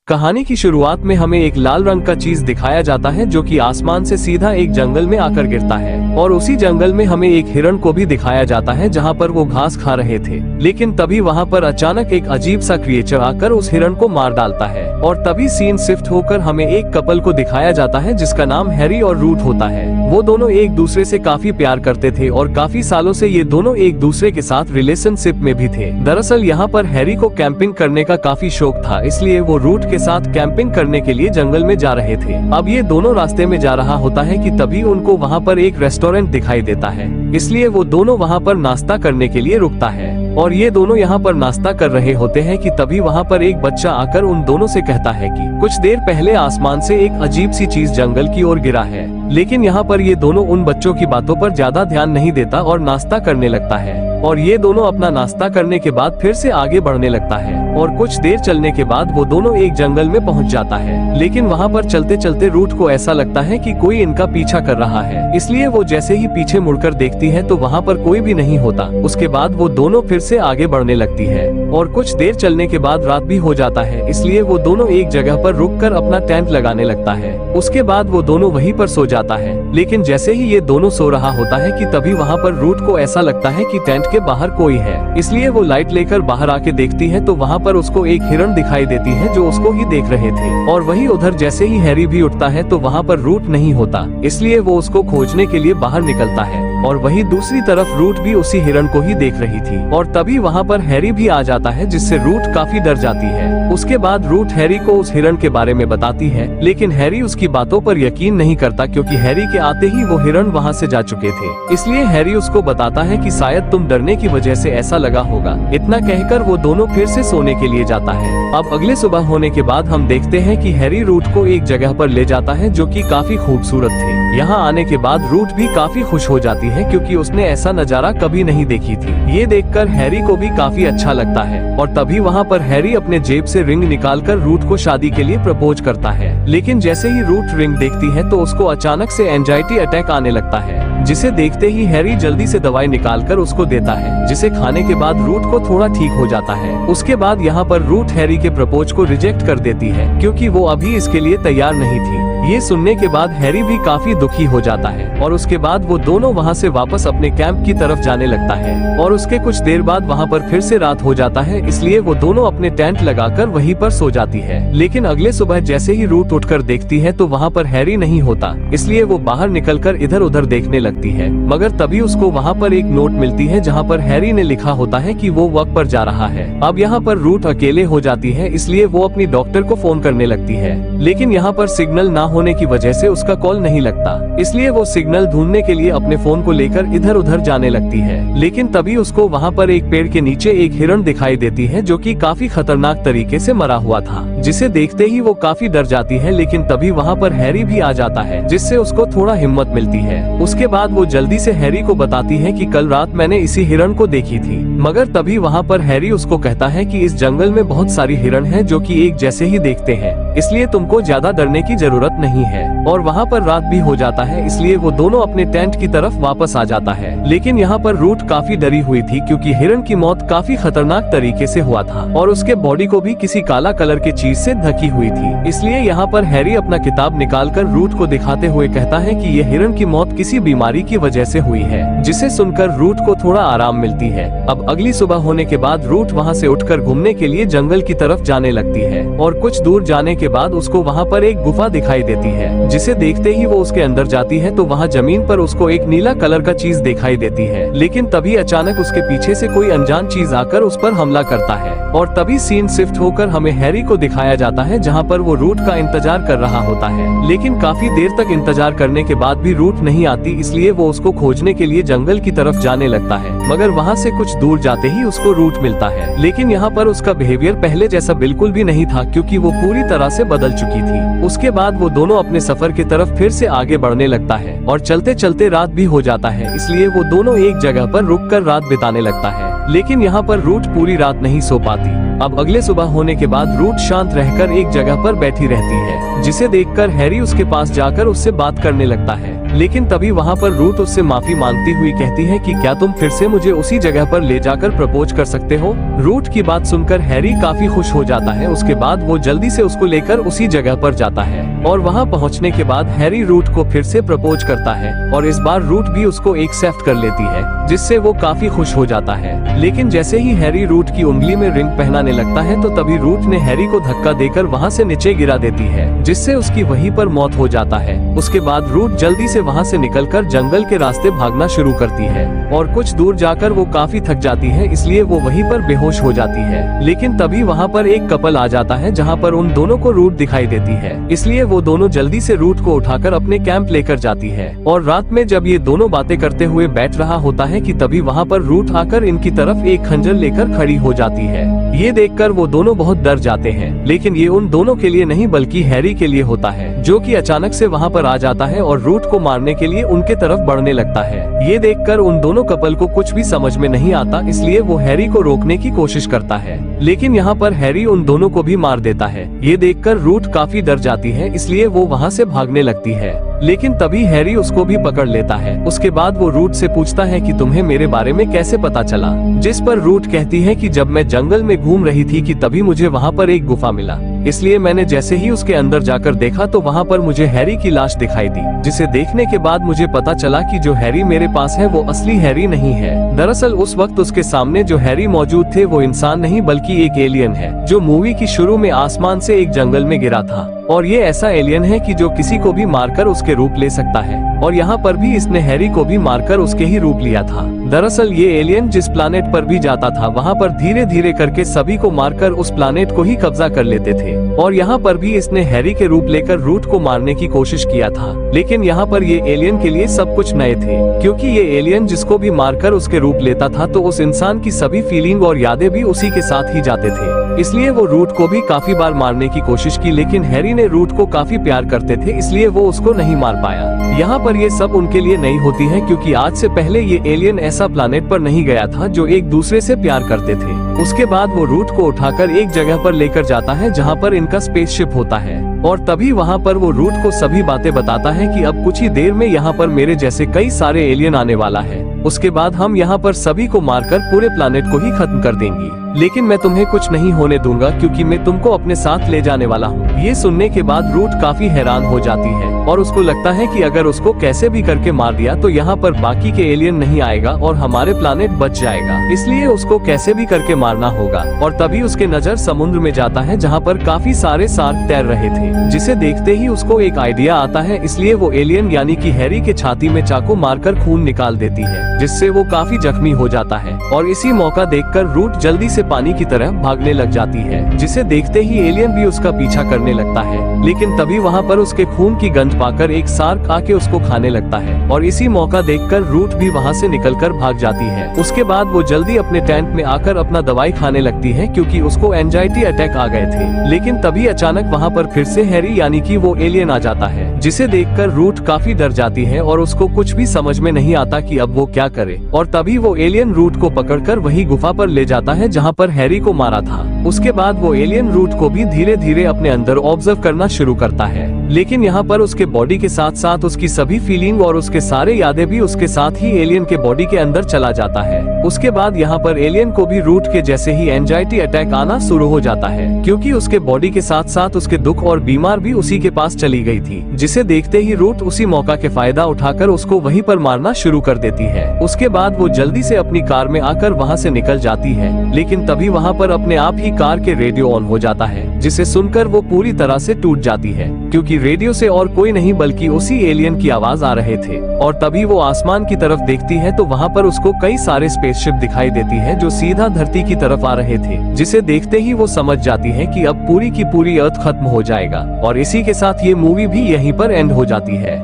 कहानी की शुरुआत में हमें एक लाल रंग का चीज दिखाया जाता है जो कि आसमान से सीधा एक जंगल में आकर गिरता है और उसी जंगल में हमें एक हिरण को भी दिखाया जाता है जहाँ पर वो घास खा रहे थे। लेकिन तभी वहाँ पर अचानक एक अजीब सा क्रिएचर आकर उस हिरण को मार डालता है और तभी सीन शिफ्ट होकर हमें एक कपल को दिखाया जाता है जिसका नाम हैरी और रूथ होता है। वो दोनों एक दूसरे से काफी प्यार करते थे और काफी सालों से ये दोनों एक दूसरे के साथ रिलेशनशिप में भी थे। दरअसल यहाँ पर हैरी को कैंपिंग करने का काफी शौक था, इसलिए वो रूथ के साथ कैंपिंग करने के लिए जंगल में जा रहे थे। अब ये दोनों रास्ते में जा रहा होता है कि तभी उनको वहाँ पर एक रेस्टोरेंट दिखाई देता है, इसलिए वो दोनों वहाँ पर नाश्ता करने के लिए रुकता है और ये दोनों यहाँ पर नाश्ता कर रहे होते हैं कि तभी वहाँ पर एक बच्चा आकर उन दोनों से कहता है कि कुछ देर पहले आसमान से एक अजीब सी चीज जंगल की ओर गिरा है। लेकिन यहाँ पर ये दोनों उन बच्चों की बातों पर ज्यादा ध्यान नहीं देता और नाश्ता करने लगता है और ये दोनों अपना नाश्ता करने के बाद फिर से आगे बढ़ने लगता है और कुछ देर चलने के बाद वो दोनों एक जंगल में पहुंच जाता है। लेकिन वहाँ पर चलते चलते रूथ को ऐसा लगता है कि कोई इनका पीछा कर रहा है, इसलिए वो जैसे ही पीछे मुड़कर देखती है तो वहाँ पर कोई भी नहीं होता। उसके बाद वो दोनों फिर से आगे बढ़ने लगती है और कुछ देर चलने के बाद रात भी हो जाता है, इसलिए वो दोनों एक जगह पर रुककर अपना टेंट लगाने लगता है। उसके बाद वो दोनों वहीं पर सो जाता है। लेकिन जैसे ही ये दोनों सो रहा होता है कि तभी वहाँ पर रूथ को ऐसा लगता है कि टेंट के बाहर कोई है, इसलिए वो लाइट लेकर बाहर आके देखती है तो वहाँ पर उसको एक हिरण दिखाई देती है जो उसको ही देख रहे थे। और वही उधर जैसे ही हैरी भी उठता है तो वहाँ पर रूथ नहीं होता, इसलिए वो उसको खोजने के लिए बाहर निकलता है और वही दूसरी तरफ रूथ भी उसी हिरण को ही देख रही थी और तभी वहाँ पर हैरी भी आ जाता है जिससे रूथ काफी डर जाती है। उसके बाद रूथ हैरी को उस हिरण के बारे में बताती है, लेकिन हैरी उसकी बातों पर यकीन नहीं करता क्योंकि हैरी के आते ही वो हिरण वहाँ से जा चुके थे। इसलिए हैरी उसको बताता है कि शायद तुम डरने की वजह से ऐसा लगा होगा। इतना कहकर वो दोनों फिर से सोने के लिए जाता है। अब अगले सुबह होने के बाद हम देखते हैं कि हैरी रूथ को एक जगह पर ले जाता है जो कि काफी खूबसूरत थे। यहाँ आने के बाद रूथ भी काफी खुश हो जाती है क्योंकि उसने ऐसा नजारा कभी नहीं देखी थी। ये देखकर हैरी को भी काफी अच्छा लगता है और तभी वहाँ पर हैरी अपने जेब से रिंग निकालकर रूथ को शादी के लिए प्रपोज करता है। लेकिन जैसे ही रूथ रिंग देखती है तो उसको अचानक से एंजाइटी अटैक आने लगता है, जिसे देखते ही हैरी जल्दी से दवाई निकालकर उसको देता है, जिसे खाने के बाद रूथ को थोड़ा ठीक हो जाता है। उसके बाद यहाँ पर रूथ हैरी के प्रपोज को रिजेक्ट कर देती है क्योंकि वो अभी इसके लिए तैयार नहीं थी। ये सुनने के बाद हैरी भी काफी दुखी हो जाता है और उसके बाद वो दोनों वहाँ से वापस अपने कैंप की तरफ जाने लगता है और उसके कुछ देर बाद वहाँ पर फिर से रात हो जाता है, इसलिए वो दोनों अपने टेंट लगाकर वहीं पर सो जाती है। लेकिन अगले सुबह जैसे ही रूथ उठकर देखती है तो वहाँ पर हैरी नहीं होता, इसलिए वो बाहर निकलकर इधर उधर देखने लगती है। मगर तभी उसको वहाँ पर एक नोट मिलती है जहाँ पर हैरी ने लिखा होता है कि वो वर्क पर जा रहा है। अब यहाँ पर रूथ अकेले हो जाती है, इसलिए वो अपनी डॉक्टर को फोन करने लगती है, लेकिन यहाँ पर सिग्नल ना होने की वजह से उसका कॉल नहीं लगता, इसलिए वो सिग्नल ढूंढने के लिए अपने फोन को लेकर इधर उधर जाने लगती है। लेकिन तभी उसको वहाँ पर एक पेड़ के नीचे एक हिरण दिखाई देती है जो कि काफी खतरनाक तरीके से मरा हुआ था, जिसे देखते ही वो काफी डर जाती है। लेकिन तभी वहाँ पर हैरी भी आ जाता है जिससे उसको थोड़ा हिम्मत मिलती है। उसके बाद वो जल्दी से हैरी को बताती है कि कल रात मैंने इसी हिरण को देखी थी। मगर तभी वहाँ पर हैरी उसको कहता है कि इस जंगल में बहुत सारी हिरण हैं जो कि एक जैसे ही देखते हैं, इसलिए तुमको ज्यादा डरने की जरूरत नहीं है। और वहाँ पर रात भी हो जाता है, इसलिए वो दोनों अपने टेंट की तरफ वापस आ जाता है। लेकिन यहाँ पर रूथ काफी डरी हुई थी क्योंकि हिरण की मौत काफी खतरनाक तरीके से हुआ था और उसके बॉडी को भी किसी काला कलर की चीज से ढकी हुई थी। इसलिए यहाँ पर हैरी अपना किताब निकालकर रूथ को दिखाते हुए कहता है कि ये हिरण की मौत किसी बीमारी की वजह से हुई है, जिसे सुनकर रूथ को थोड़ा आराम मिलती है। अब अगली सुबह होने के बाद रूथ वहाँ से उठकर घूमने के लिए जंगल की तरफ जाने लगती है और कुछ दूर जाने के बाद उसको वहाँ पर एक गुफा दिखाई देती है, जिसे देखते ही वो उसके अंदर जाती है तो वहाँ जमीन पर उसको एक नीला कलर का चीज दिखाई देती है। लेकिन तभी अचानक उसके पीछे से कोई अनजान चीज आकर उस पर हमला करता है और तभी सीन शिफ्ट होकर हमें हैरी को दिखाया जाता है जहाँ पर वो रूथ का इंतजार कर रहा होता है। लेकिन काफी देर तक इंतजार करने के बाद भी रूथ नहीं आती, इसलिए वो उसको खोजने के लिए जंगल की तरफ जाने लगता है। मगर वहाँ से कुछ दूर जाते ही उसको रूथ मिलता है, लेकिन यहाँ पर उसका बिहेवियर पहले जैसा बिल्कुल भी नहीं था क्योंकि वो पूरी तरह से बदल चुकी थी। उसके बाद वो दोनों अपने सफर की तरफ फिर से आगे बढ़ने लगता है और चलते चलते रात भी हो जाता है, इसलिए वो दोनों एक जगह पर रुककर रात बिताने लगता है। लेकिन यहाँ पर रूथ पूरी रात नहीं सो पाती। अब अगले सुबह होने के बाद रूथ शांत रहकर एक जगह पर बैठी रहती है, जिसे देखकर हैरी उसके पास जाकर उससे बात करने लगता है। लेकिन तभी वहाँ पर रूट उससे माफी मांगती हुई कहती है कि क्या तुम फिर से मुझे उसी जगह पर ले जाकर प्रपोज कर सकते हो। रूट की बात सुनकर हैरी काफी खुश हो जाता है। उसके बाद वो जल्दी से उसको लेकर उसी जगह पर जाता है और वहाँ पहुँचने के बाद हैरी रूट को फिर से प्रपोज करता है और इस बार रूट भी उसको एक्सेप्ट कर लेती है, जिससे वो काफी खुश हो जाता है। लेकिन जैसे ही हैरी रूट की उंगली में रिंग पहनाने लगता है तो तभी रूट ने हैरी को धक्का देकर वहाँ से नीचे गिरा देती है, जिससे उसकी वहीं पर मौत हो जाता है। उसके बाद रूट जल्दी से वहाँ से निकलकर जंगल के रास्ते भागना शुरू करती है और कुछ दूर जाकर वो काफी थक जाती है, इसलिए वो वहीं पर बेहोश हो जाती है। लेकिन तभी वहाँ पर एक कपल आ जाता है जहाँ पर उन दोनों को रूट दिखाई देती है, इसलिए वो दोनों जल्दी से रूट को उठाकर अपने कैंप लेकर जाती है। और रात में जब ये दोनों बातें करते हुए बैठ रहा होता है कि तभी वहाँ पर रूट आकर इनकी तरफ एक खंजर लेकर खड़ी हो जाती है। ये देखकर वो दोनों बहुत डर जाते हैं, लेकिन ये उन दोनों के लिए नहीं बल्कि हैरी के लिए होता है, जो कि अचानक से वहाँ पर आ जाता है और रूट को मारने के लिए उनके तरफ बढ़ने लगता है। ये देखकर उन दोनों कपल को कुछ भी समझ में नहीं आता, इसलिए वो हैरी को रोकने की कोशिश करता है, लेकिन यहाँ पर हैरी उन दोनों को भी मार देता है। ये देखकर रूट काफी डर जाती है, इसलिए वो वहाँ से भागने लगती है, लेकिन तभी हैरी उसको भी पकड़ लेता है। उसके बाद वो रूट से पूछता है कि तुम्हें मेरे बारे में कैसे पता चला, जिस पर रूट कहती है कि जब मैं जंगल में घूम रही थी कि तभी मुझे वहाँ पर एक गुफा मिला, इसलिए मैंने जैसे ही उसके अंदर जाकर देखा तो वहाँ पर मुझे हैरी की लाश दिखाई दी, जिसे देखने के बाद मुझे पता चला कि जो हैरी मेरे पास है वो असली हैरी नहीं है। दरअसल उस वक्त उसके सामने जो हैरी मौजूद थे वो इंसान नहीं बल्कि एक एलियन है, जो मूवी की शुरू में आसमान से एक जंगल में गिरा था। और ये ऐसा एलियन है कि जो किसी को भी मारकर उसके रूप ले सकता है, और यहाँ पर भी इसने हैरी को भी मारकर उसके ही रूप लिया था। दरअसल ये एलियन जिस प्लानेट पर भी जाता था वहाँ पर धीरे धीरे करके सभी को मारकर उस प्लानेट को ही कब्जा कर लेते थे, और यहाँ पर भी इसने हैरी के रूप लेकर रूट को मारने की कोशिश किया था। लेकिन यहाँ पर ये एलियन के लिए सब कुछ नए थे, क्योंकि ये एलियन जिसको भी मारकर उसके रूप लेता था तो उस इंसान की सभी फीलिंग और यादें भी उसी के साथ ही जाते थे। इसलिए वो रूट को भी काफी बार मारने की कोशिश की, लेकिन हैरी ने रूट को काफी प्यार करते थे, इसलिए वो उसको नहीं मार पाया। यहाँ पर ये सब उनके लिए नई होती है, क्योंकि आज से पहले ये एलियन ऐसा प्लानेट पर नहीं गया था जो एक दूसरे से प्यार करते थे। उसके बाद वो रूट को उठाकर एक जगह पर लेकर जाता है जहाँ पर इनका स्पेसशिप होता है, और तभी वहाँ पर वो रूट को सभी बातें बताता है कि अब कुछ ही देर में यहाँ पर मेरे जैसे कई सारे एलियन आने वाला है। उसके बाद हम यहाँ पर सभी को मारकर पूरे प्लानेट को ही खत्म कर देंगी, लेकिन मैं तुम्हें कुछ नहीं होने दूंगा क्योंकि मैं तुमको अपने साथ ले जाने वाला हूँ। ये सुनने के बाद रूट काफी हैरान हो जाती है और उसको लगता है कि अगर उसको कैसे भी करके मार दिया तो यहाँ पर बाकी के एलियन नहीं आएगा और हमारे प्लानेट बच जाएगा, इसलिए उसको कैसे भी करके मारना होगा। और तभी उसके नजर समुद्र में जाता है जहाँ पर काफी सारे शार्क तैर रहे थे, जिसे देखते ही उसको एक आइडिया आता है, इसलिए वो एलियन यानी कि हैरी के छाती में चाकू मारकर खून निकाल देती है, जिससे वो काफी जख्मी हो जाता है। और इसी मौका देखकर रूट जल्दी से पानी की तरफ भागने लग जाती है, जिसे देखते ही एलियन भी उसका पीछा करने लगता है। लेकिन तभी वहाँ पर उसके खून की गंध पाकर एक शार्क आके उसको खाने लगता है, और इसी मौका देखकर रूट भी वहाँ से निकलकर भाग जाती है। उसके बाद वो जल्दी अपने टेंट में आकर अपना दवाई खाने लगती है, क्योंकि उसको एंजाइटी अटैक आ गए थे। लेकिन तभी अचानक वहाँ पर फिर से हैरी यानी कि वो एलियन आ जाता है, जिसे देखकर रूट काफी डर जाती है और उसको कुछ भी समझ में नहीं आता कि अब वो क्या करे। और तभी वो एलियन रूट को पकड़कर वही गुफा पर ले जाता है जहाँ पर हैरी को मारा था। उसके बाद वो एलियन रूट को भी धीरे धीरे अपने अंदर ऑब्जर्व करना शुरू करता है, लेकिन यहाँ पर उसके बॉडी के साथ साथ उसकी सभी फीलिंग और उसके सारे यादें भी उसके साथ ही एलियन के बॉडी के अंदर चला जाता है। उसके बाद यहाँ पर एलियन को भी रूट के जैसे ही एंजाइटी अटैक आना शुरू हो जाता है, क्योंकि उसके बॉडी के साथ साथ उसके दुख और बीमार भी उसी के पास चली गई थी, जिसे देखते ही रूट उसी मौका के फायदा उठाकर उसको वहीं पर मारना शुरू कर देती है। उसके बाद वो जल्दी से अपनी कार में आकर वहाँ से निकल जाती है, लेकिन तभी वहाँ पर अपने आप ही कार के रेडियो ऑन हो जाता है, जिसे सुनकर वो पूरी तरह से टूट जाती है, क्योंकि रेडियो से और कोई नहीं बल्कि उसी एलियन की आवाज आ रहे थे। और तभी वो आसमान की तरफ देखती है तो वहाँ पर उसको कई सारे स्पेसशिप दिखाई देती है जो सीधा धरती की तरफ आ रहे थे, जिसे देखते ही वो समझ जाती है कि अब पूरी की पूरी अर्थ खत्म हो जाएगा। और इसी के साथ ये मूवी भी यहीं पर एंड हो जाती है।